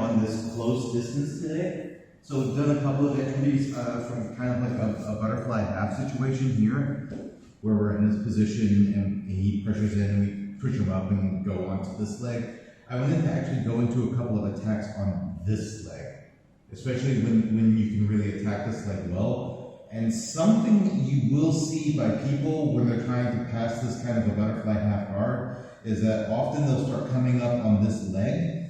on this close distance today. So we've done a couple of activities from kind of like a butterfly half situation here, where we're in this position and he pressures in and we push him up and go onto this leg. I wanted to actually go into a couple of attacks on this leg, especially when you can really attack this leg well. And something you will see by people when they're trying to pass this kind of a butterfly half guard is that often they'll start coming up on this leg.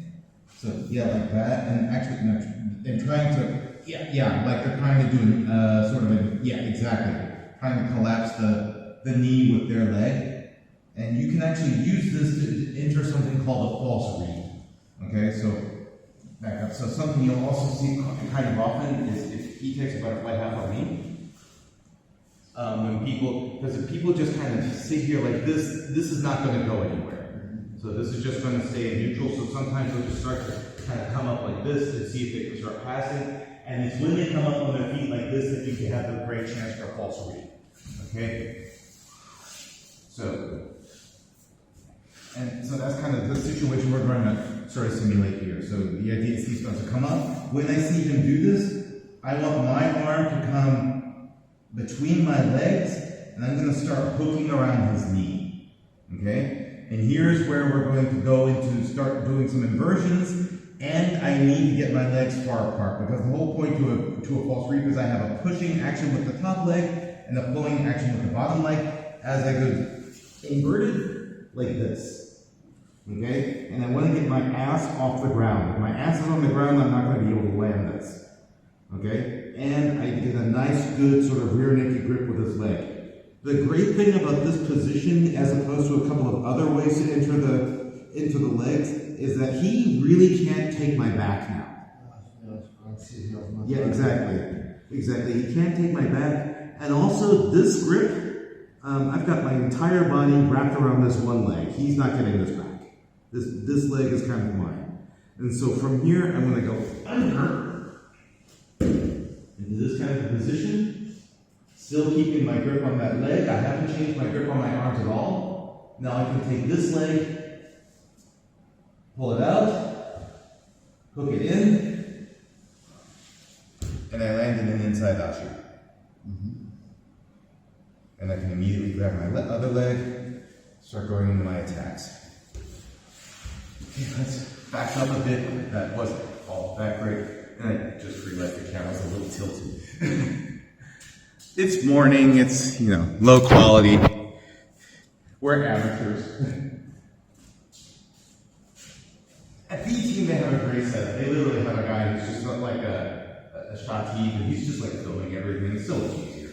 So yeah, like that, and actually, no, and trying to, yeah, like they're trying to do sort of a, yeah, exactly, trying to collapse the knee with their leg. And you can actually use this to enter something called a false read. Okay, so back up. So something you'll also see kind of often is if he takes a butterfly half on me. When people, because if people just kind of sit here like this is not going to go anywhere. So this is just going to stay in neutral. So sometimes they'll just start to kind of come up like this and see if they can start passing. And it's when they come up on their feet like this that you can have a great chance for a false read. Okay? So that's kind of the situation we're going to sort of simulate here. So the idea is he's supposed to come up. When I see him do this, I want my arm to come between my legs, and I'm going to start hooking around his knee. Okay? And here's where we're going to go into start doing some inversions, and I need to get my legs far apart, because the whole point to a false read is I have a pushing action with the top leg and a pulling action with the bottom leg as I go inverted like this. Okay? And I want to get my ass off the ground. If my ass is on the ground, I'm not going to be able to land this. Okay? And I get a nice, good sort of rear naked grip with this leg. The great thing about this position, as opposed to a couple of other ways to enter into the legs, is that he really can't take my back now. Yeah, exactly. Exactly. He can't take my back. And also, this grip, I've got my entire body wrapped around this one leg. He's not getting this back. This leg is kind of mine. And so from here, I'm going to go under into this kind of position. Still keeping my grip on that leg. I haven't changed my grip on my arms at all. Now I can take this leg, pull it out, hook it in, and I land in an inside Ashi. And I can immediately grab my other leg, start going into my attacks. Okay, let's back up a bit. That wasn't all that great. And I just realized the camera's a little tilted. It's morning, it's, low quality. We're amateurs. At the team, they have a great setup. They literally have a guy who's just not like a shotty, and he's just like filming everything. It's so much easier.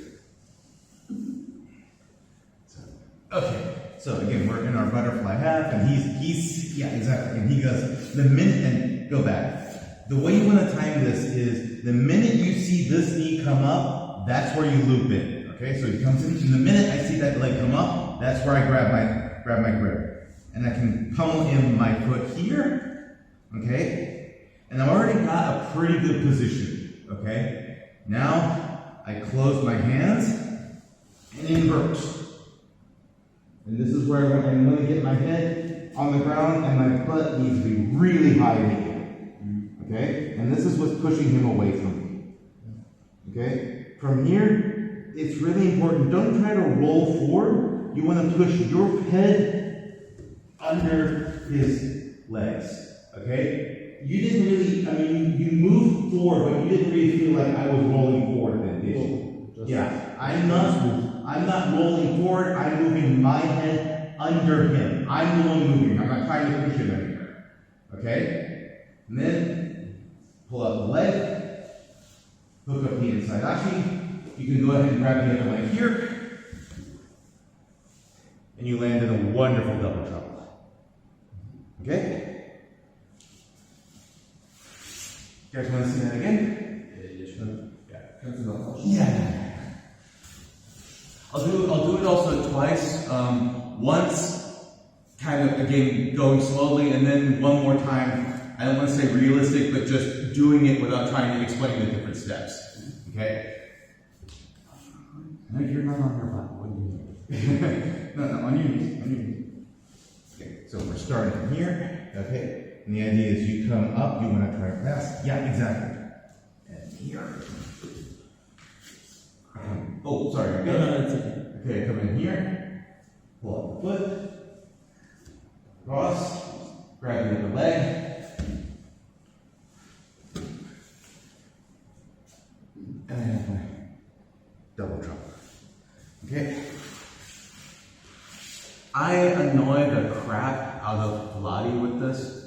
Okay, so again, we're in our butterfly half, and he's yeah, exactly. And he goes, the minute, and go back. The way you want to time this is, the minute you see this knee come up, that's where you loop in, okay? So he comes in, and the minute I see that leg come up, that's where I grab my grip. And I can pummel in my foot here, okay? And I've already got a pretty good position, okay? Now, I close my hands and invert. And this is where I'm going to get my head on the ground, and my butt needs to be really high in the air, okay? And this is what's pushing him away from me, okay? From here, it's really important. Don't try to roll forward. You want to push your head under his legs. Okay? You didn't really, you moved forward, but you didn't really feel like I was rolling forward then, did you? Yeah. I'm not rolling forward. I'm moving my head under him. I'm the one moving. I'm not trying to push him anywhere. Okay? And then pull out the leg. Hook up the inside Ashi. You can go ahead and grab the other leg here. And you land in a wonderful double trouble. Okay? You guys want to see that again? Yeah. I'll do it also twice. Once, kind of, again, going slowly, and then one more time. I don't want to say realistic, but just doing it without trying to explain the different steps. Okay? No, you're not on your butt. What do you mean? No, on your knees. On your knees. Okay, so we're starting here. Okay? And the idea is you come up, you want to try to pass. Yeah, exactly. And here. Oh, sorry. No, it's okay. Okay, come in here. Pull up the foot. Cross. Grab the other leg. And I have my double jump. Okay. I annoy the crap out of Pilates with this.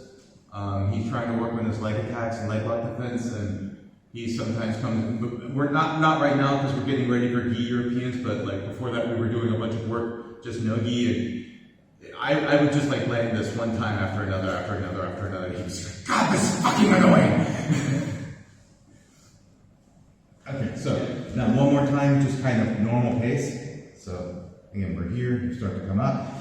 He's trying to work on his leg attacks and leg lock defense, and he sometimes comes. We're not right now because we're getting ready for gi Europeans, but like before that, we were doing a bunch of work just no gi, and I would just like land this one time after another, after another, after another. He was like, God, this is fucking annoying. Okay, so now one more time, just kind of normal pace. So again, we're here. You start to come up.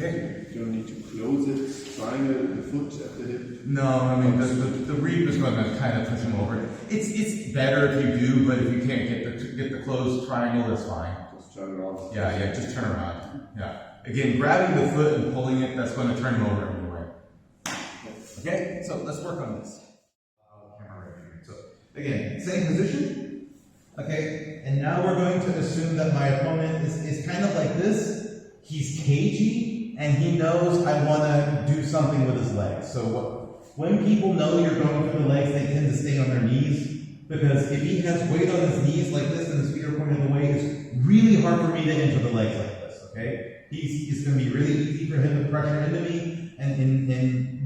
Okay. You don't need to close it, triangle the foot at the hip. No, I mean the reap is going to kind of push him over. It's better if you do, but if you can't get the closed triangle, that's fine. Just turn around. Yeah, just turn around. Yeah. Again, grabbing the foot and pulling it, that's going to turn him over anyway. Okay, so let's work on this. Camera right here. So again, same position. Okay, and now we're going to assume that my opponent is kind of like this. He's cagey, and he knows I want to do something with his legs. So when people know you're going for the legs, they tend to stay on their knees, because if he has weight on his knees like this and his feet are pointed away, it's really hard for me to enter the legs like this, okay? It's going to be really easy for him to pressure into me and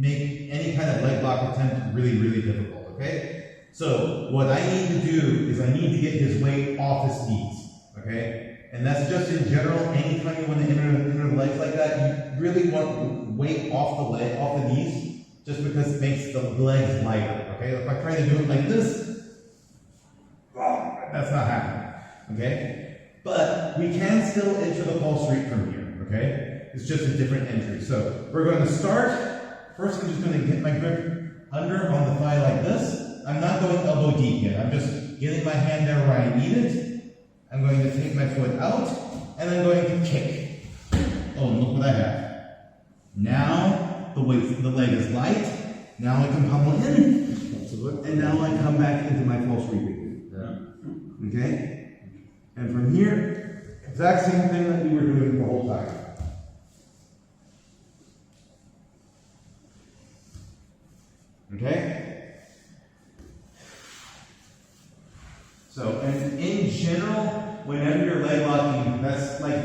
make any kind of leg lock attempt really, really difficult, okay? So what I need to do is I need to get his weight off his knees, okay? And that's just in general, anytime you want to enter the legs like that, you really want weight off the leg, off the knees, just because it makes the legs lighter, okay? If I try to do it like this, that's not happening, okay? But we can still enter the false reap from here, okay? It's just a different entry. So we're going to start. First, I'm just going to get my grip under on the thigh like this. I'm not going elbow deep yet. I'm just getting my hand there where I need it. I'm going to take my foot out, and I'm going to kick. Oh, and look what I have. Now, the leg is light. Now I can pummel in, and now I come back into my false reap again. Yeah. Okay? And from here, exact same thing that we were doing the whole time. Okay? So, and in general, whenever you're leg locking, that's like,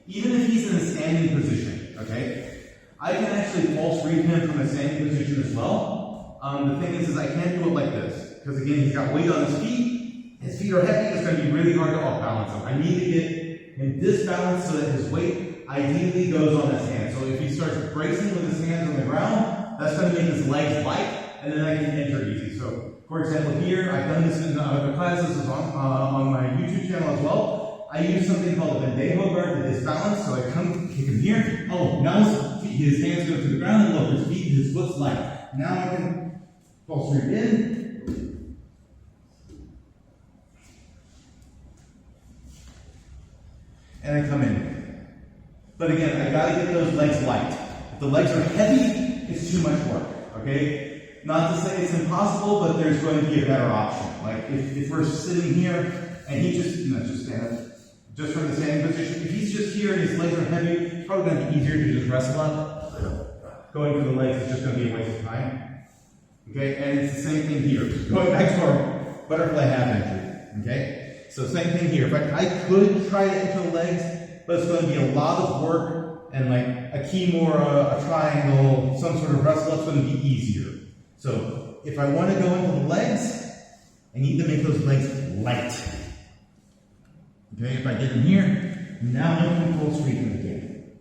even if he's in a standing position, okay? I can actually false reap him from a standing position as well. The thing is I can't do it like this, because again, he's got weight on his feet are heavy, it's going to be really hard to off balance him. I need to get him disbalanced so that his weight ideally goes on his hands. So if he starts bracing with his hands on the ground, that's going to make his legs light, and then I can enter easy. So, for example, here, I've done this in other classes, this is on my YouTube channel as well. I use something called a bandejo guard to disbalance, so I come kick him here. Oh, now his hands go to the ground, and look, his foot's light. Now I can false reap in. And I come in. But again, I gotta get those legs light. If the legs are heavy, it's too much work, okay? Not to say it's impossible, but there's going to be a better option. Like if we're sitting here and he just stand up, just from the standing position. If he's just here and his legs are heavy, it's probably going to be easier to just wrestle up. Going for the legs is just going to be a waste of time. Okay, and it's the same thing here. Going back to our butterfly half entry. Okay, so same thing here. If I could try to enter the legs, but it's going to be a lot of work and like a kimura, a triangle, some sort of wrestle up's going to be easier. So if I want to go into the legs, I need to make those legs light. Okay, if I get in here, now I can full sweep him again.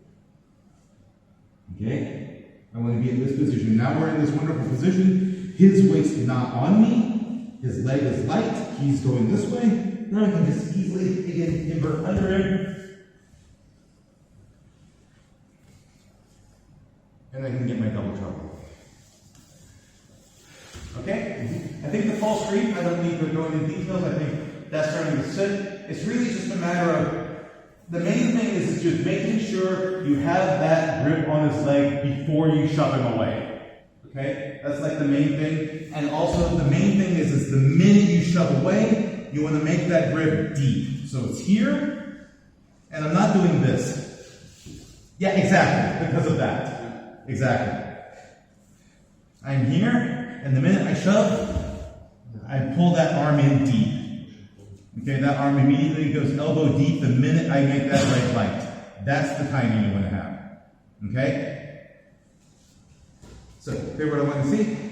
Okay, I want to be in this position. Now we're in this wonderful position. His weight's not on me. His leg is light. He's going this way. Now I can just easily, again, invert under him. And I can get my double trouble. Okay? I think the false reap, I don't need to go into details. I think That's starting to sit. It's really just a matter of, the main thing is just making sure you have that grip on his leg before you shove him away. Okay? That's like the main thing. And also the main thing is the minute you shove away, you want to make that grip deep. So it's here, and I'm not doing this. Yeah, exactly, because of that. Exactly. I'm here, and the minute I shove, I pull that arm in deep. Okay, that arm immediately goes elbow deep the minute I make that leg light. That's the timing you want to have. Okay? So, here's what I want to see.